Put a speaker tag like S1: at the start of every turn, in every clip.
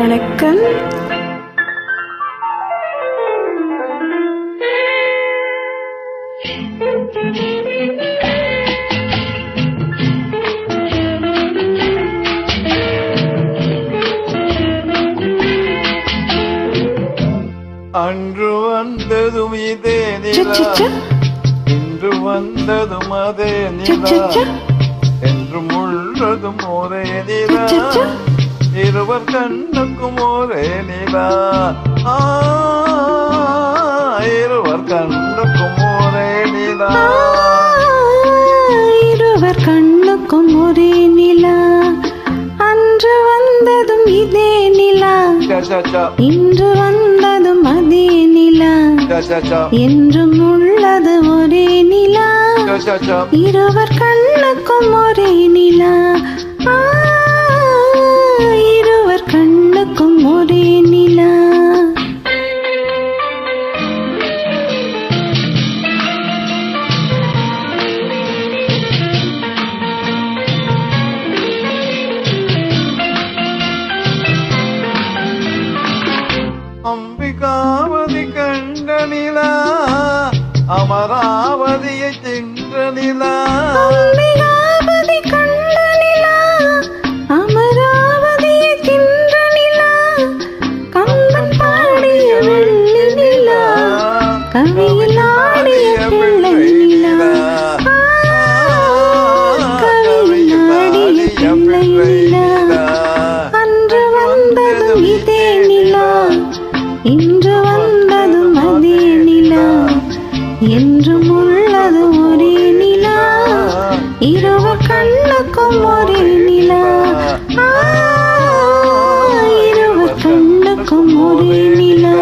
S1: வணக்கம்.
S2: அன்று வந்ததும் இதே நிலா, இன்று வந்ததும் அதே நிலா, என்றும் உள்ளதும் ஒரே நிலா, இருவர் கண்ணுக்கும் ஒரே நிலா, இருவர் கண்ணுக்கும் ஒரே நிலா,
S1: இருவர் கண்ணுக்கும் ஒரே நிலா. அன்று வந்ததும் இதே நிலா, இன்று வந்ததும் அதே நிலா, என்றும் உள்ளது ஒரே நிலா, இருவர் கண்ணுக்கும் ஒரே நிலா, இருவர் கண்ணுக்கும் ஒரே நிலா.
S2: அம்பிகாவதி கண்ட நிலா, அமராவதியை தின்ற நிலா,
S1: அம்பிகாவதி கண்ட நிலா, அமராவதியை தின்ற நிலா, கம்பன் பாடிய வெள்ளி நிலா, கவியில் ஆடிய பிள்ளை நிலா, கவியில் ஆடிய பிள்ளை நிலா. அன்று வந்ததும் இதே நிலா, இன்று வந்ததும் அதே நிலா, என்றும் உள்ளது ஒரே நிலா, இருவர் கண்ணுக்கும் ஒரே நிலா, இருவர் கண்ணுக்கும் ஒரே நிலா.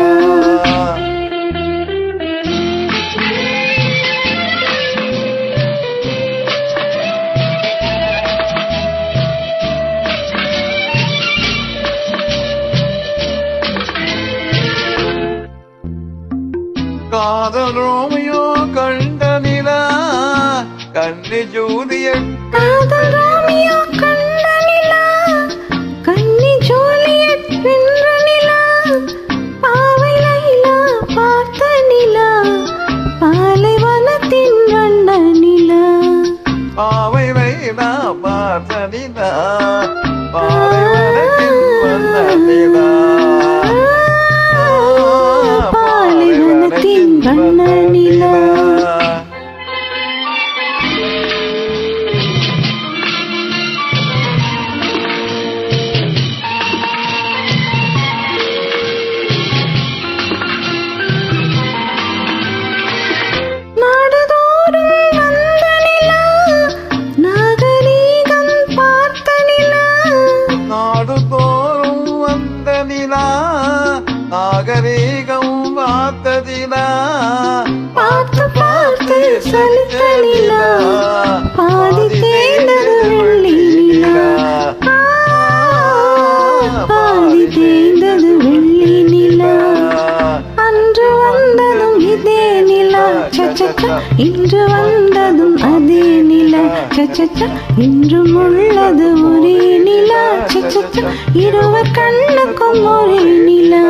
S2: காதல் ரோமியோ கண்ட நிலா, கன்னி ஜூலியட்,
S1: காதல் ரோமியோ கண்ட நிலா, கன்னி ஜூலியட் வென்ற நிலா, பாவை லைலா பார்த்த நிலா, பாலைவனத்தின் வண்ண நிலா,
S2: பாவை லைலா பார்த்த நிலா, பாலைவனத்தின் வண்ண நிலா,
S1: பாலைவனத்தின் வண்ண நிலா. நாடுதோறும் வந்த நிலா, நாகரீகம் பார்த்த நிலா,
S2: நாடுதோறும் வந்த நிலா, நாகரீகம் பார்த்ததிலா,
S1: பார்த்து பார்த்து சலித்த நிலா, பாதி தேய்ந்தது வெள்ளி நிலா, பாதி தேய்ந்தது வெள்ளி நிலா. அன்று வந்ததும் இதே நிலா, இன்று வந்ததும் அதே நிலா, என்றும் உள்ளது ஒரே நிலா, இருவர் கண்ணுக்கும் ஒரே நிலா.